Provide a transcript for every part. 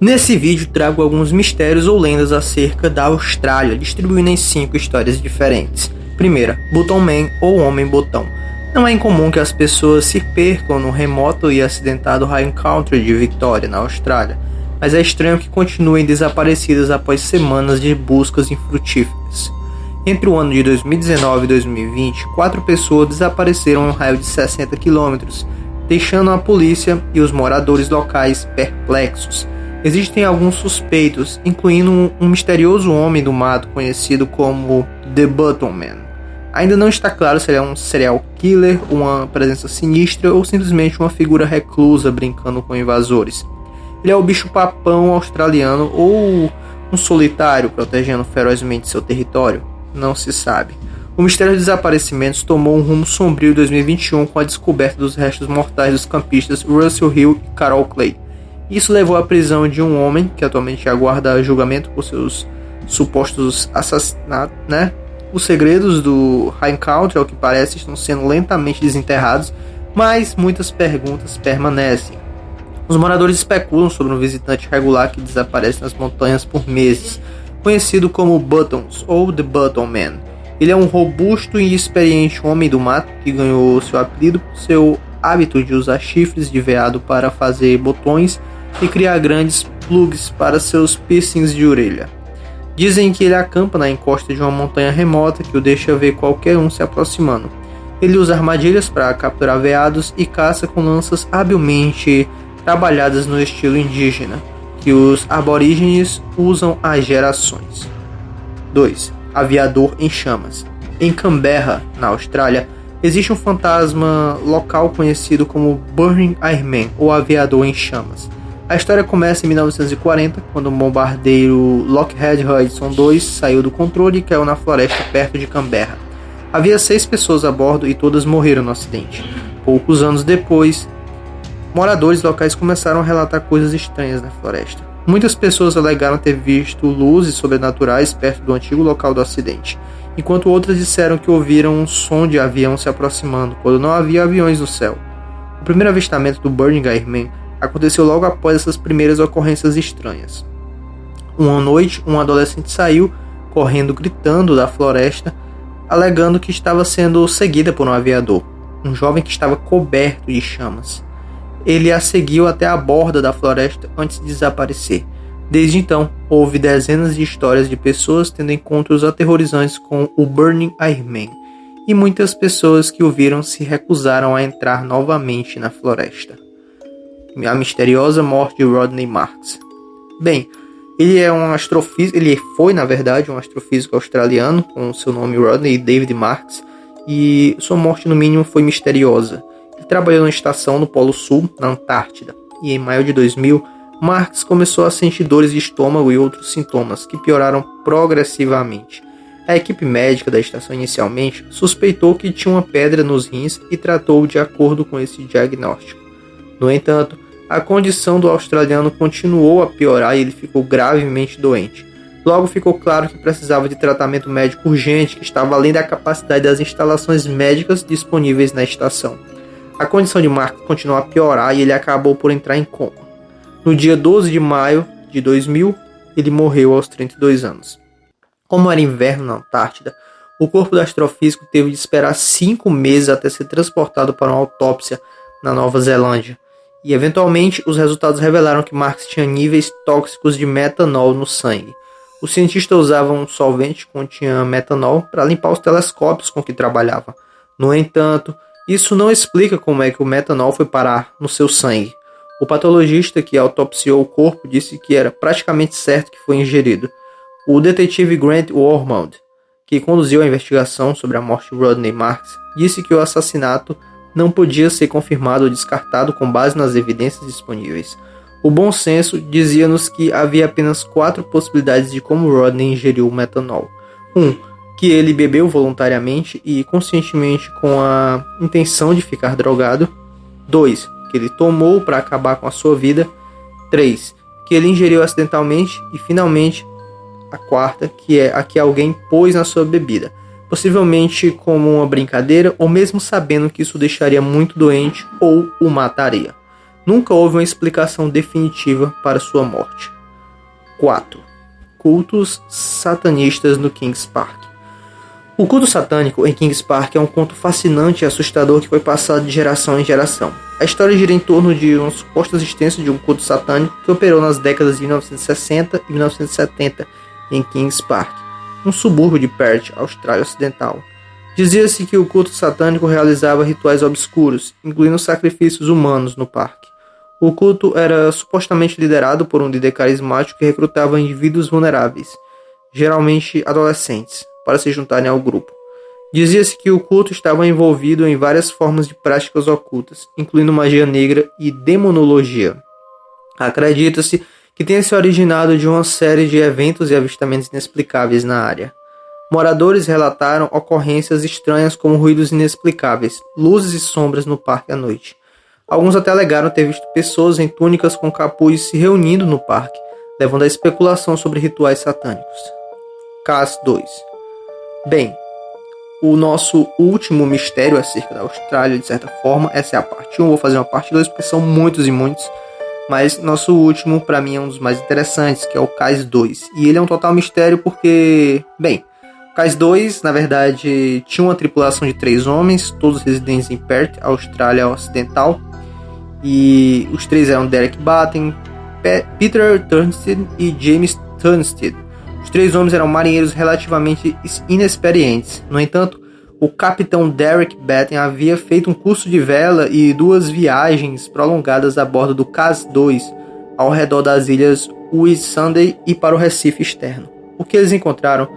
Nesse vídeo trago alguns mistérios ou lendas acerca da Austrália, distribuindo em 5 histórias diferentes. Primeira, Bottom Man ou Homem Botão. Não é incomum que as pessoas se percam no remoto e acidentado High Country de Victoria, na Austrália, mas é estranho que continuem desaparecidas após semanas de buscas infrutíferas. Entre o ano de 2019 e 2020, 4 pessoas desapareceram em um raio de 60 km, deixando a polícia e os moradores locais perplexos. Existem alguns suspeitos, incluindo um misterioso homem do mato conhecido como The Bottom Man. Ainda não está claro se ele é um serial killer, uma presença sinistra ou simplesmente uma figura reclusa brincando com invasores. Ele é o bicho-papão australiano ou um solitário protegendo ferozmente seu território? Não se sabe. O mistério dos desaparecimentos tomou um rumo sombrio em 2021 com a descoberta dos restos mortais dos campistas Russell Hill e Carol Clay. Isso levou à prisão de um homem, que atualmente aguarda julgamento por seus supostos assassinatos, Os segredos do High Country, ao que parece, estão sendo lentamente desenterrados, mas muitas perguntas permanecem. Os moradores especulam sobre um visitante regular que desaparece nas montanhas por meses, conhecido como Buttons ou The Bottom Man. Ele é um robusto e experiente homem do mato que ganhou seu apelido por seu hábito de usar chifres de veado para fazer botões e criar grandes plugs para seus piercings de orelha. Dizem que ele acampa na encosta de uma montanha remota que o deixa ver qualquer um se aproximando. Ele usa armadilhas para capturar veados e caça com lanças habilmente trabalhadas no estilo indígena, que os aborígenes usam há gerações. 2. Aviador em chamas. Em Canberra, na Austrália, existe um fantasma local conhecido como Burning Airman, ou aviador em chamas. A história começa em 1940, quando o bombardeiro Lockheed Hudson II saiu do controle e caiu na floresta perto de Canberra. Havia 6 pessoas a bordo e todas morreram no acidente. Poucos anos depois, moradores locais começaram a relatar coisas estranhas na floresta. Muitas pessoas alegaram ter visto luzes sobrenaturais perto do antigo local do acidente, enquanto outras disseram que ouviram um som de avião se aproximando, quando não havia aviões no céu. O primeiro avistamento do Burning Airman aconteceu logo após essas primeiras ocorrências estranhas. Uma noite, um adolescente saiu, correndo gritando da floresta, alegando que estava sendo seguida por um aviador, um jovem que estava coberto de chamas. Ele a seguiu até a borda da floresta antes de desaparecer. Desde então, houve dezenas de histórias de pessoas tendo encontros aterrorizantes com o Burning Airman, e muitas pessoas que o viram se recusaram a entrar novamente na floresta. A misteriosa morte de Rodney Marks. Bem, ele foi na verdade um astrofísico australiano com seu nome Rodney David Marks, e sua morte no mínimo foi misteriosa. Ele trabalhou na estação no Polo Sul, na Antártida, e em maio de 2000, Marks começou a sentir dores de estômago e outros sintomas que pioraram progressivamente. A equipe médica da estação inicialmente suspeitou que tinha uma pedra nos rins e tratou de acordo com esse diagnóstico. No entanto, a condição do australiano continuou a piorar e ele ficou gravemente doente. Logo ficou claro que precisava de tratamento médico urgente que estava além da capacidade das instalações médicas disponíveis na estação. A condição de Mark continuou a piorar e ele acabou por entrar em coma. No dia 12 de maio de 2000, ele morreu aos 32 anos. Como era inverno na Antártida, o corpo do astrofísico teve de esperar 5 meses até ser transportado para uma autópsia na Nova Zelândia. E eventualmente os resultados revelaram que Marks tinha níveis tóxicos de metanol no sangue. Os cientistas usavam um solvente que continha metanol para limpar os telescópios com que trabalhava. No entanto, isso não explica como é que o metanol foi parar no seu sangue. O patologista que autopsiou o corpo disse que era praticamente certo que foi ingerido. O detetive Grant Wormald, que conduziu a investigação sobre a morte de Rodney Marks, disse que o assassinato não podia ser confirmado ou descartado com base nas evidências disponíveis. O bom senso dizia-nos que havia apenas 4 possibilidades de como Rodney ingeriu o metanol. 1. Que ele bebeu voluntariamente e conscientemente com a intenção de ficar drogado. 2. Que ele tomou para acabar com a sua vida. 3. Que ele ingeriu acidentalmente. E finalmente, a 4ª, que é a que alguém pôs na sua bebida, possivelmente como uma brincadeira ou mesmo sabendo que isso o deixaria muito doente ou o mataria. Nunca houve uma explicação definitiva para sua morte. 4. Cultos satanistas no Kings Park. O culto satânico em Kings Park é um conto fascinante e assustador que foi passado de geração em geração. A história gira em torno de uma suposta existência de um culto satânico que operou nas décadas de 1960 e 1970 em Kings Park, um subúrbio de Perth, Austrália Ocidental. Dizia-se que o culto satânico realizava rituais obscuros, incluindo sacrifícios humanos no parque. O culto era supostamente liderado por um líder carismático que recrutava indivíduos vulneráveis, geralmente adolescentes, para se juntarem ao grupo. Dizia-se que o culto estava envolvido em várias formas de práticas ocultas, incluindo magia negra e demonologia. Acredita-se que tenha se originado de uma série de eventos e avistamentos inexplicáveis na área. Moradores relataram ocorrências estranhas como ruídos inexplicáveis, luzes e sombras no parque à noite. Alguns até alegaram ter visto pessoas em túnicas com capuz se reunindo no parque, levando à especulação sobre rituais satânicos. Caso 2. Bem, o nosso último mistério acerca da Austrália, de certa forma, essa é a parte 1, vou fazer uma parte 2 porque são muitos e muitos, mas nosso último, para mim, é um dos mais interessantes, que é o Cais 2. E ele é um total mistério porque, bem, o Cais 2, na verdade, tinha uma tripulação de 3 homens, todos residentes em Perth, Austrália Ocidental, e os 3 eram Derek Batten, Peter Turnstead e James Turnstead. Os 3 homens eram marinheiros relativamente inexperientes. No entanto, o capitão Derek Batten havia feito um curso de vela e 2 viagens prolongadas a bordo do Cas 2 ao redor das ilhas Whitsunday e para o Recife externo. O que eles encontraram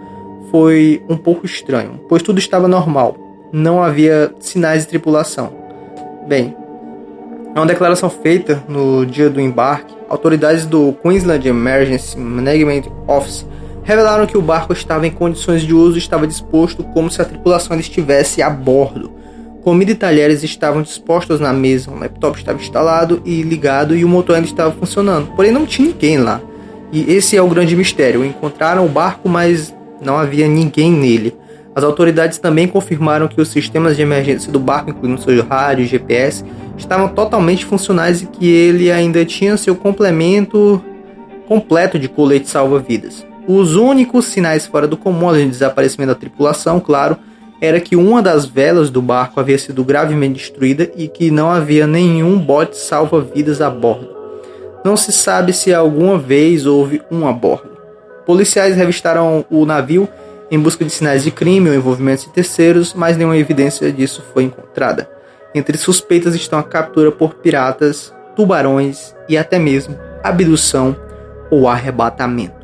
foi um pouco estranho, pois tudo estava normal. Não havia sinais de tripulação. Bem, é uma declaração feita no dia do embarque. Autoridades do Queensland Emergency Management Office revelaram que o barco estava em condições de uso e estava disposto como se a tripulação ainda estivesse a bordo. Comida e talheres estavam dispostos na mesa, um laptop estava instalado e ligado e o motor ainda estava funcionando. Porém não tinha ninguém lá. E esse é o grande mistério. Encontraram o barco, mas não havia ninguém nele. As autoridades também confirmaram que os sistemas de emergência do barco, incluindo seus rádios e GPS, estavam totalmente funcionais e que ele ainda tinha seu complemento completo de colete salva-vidas. Os únicos sinais fora do comum, além do desaparecimento da tripulação, claro, era que uma das velas do barco havia sido gravemente destruída e que não havia nenhum bote salva-vidas a bordo. Não se sabe se alguma vez houve um a bordo. Policiais revistaram o navio em busca de sinais de crime ou envolvimentos de terceiros, mas nenhuma evidência disso foi encontrada. Entre suspeitas estão a captura por piratas, tubarões e até mesmo abdução ou arrebatamento.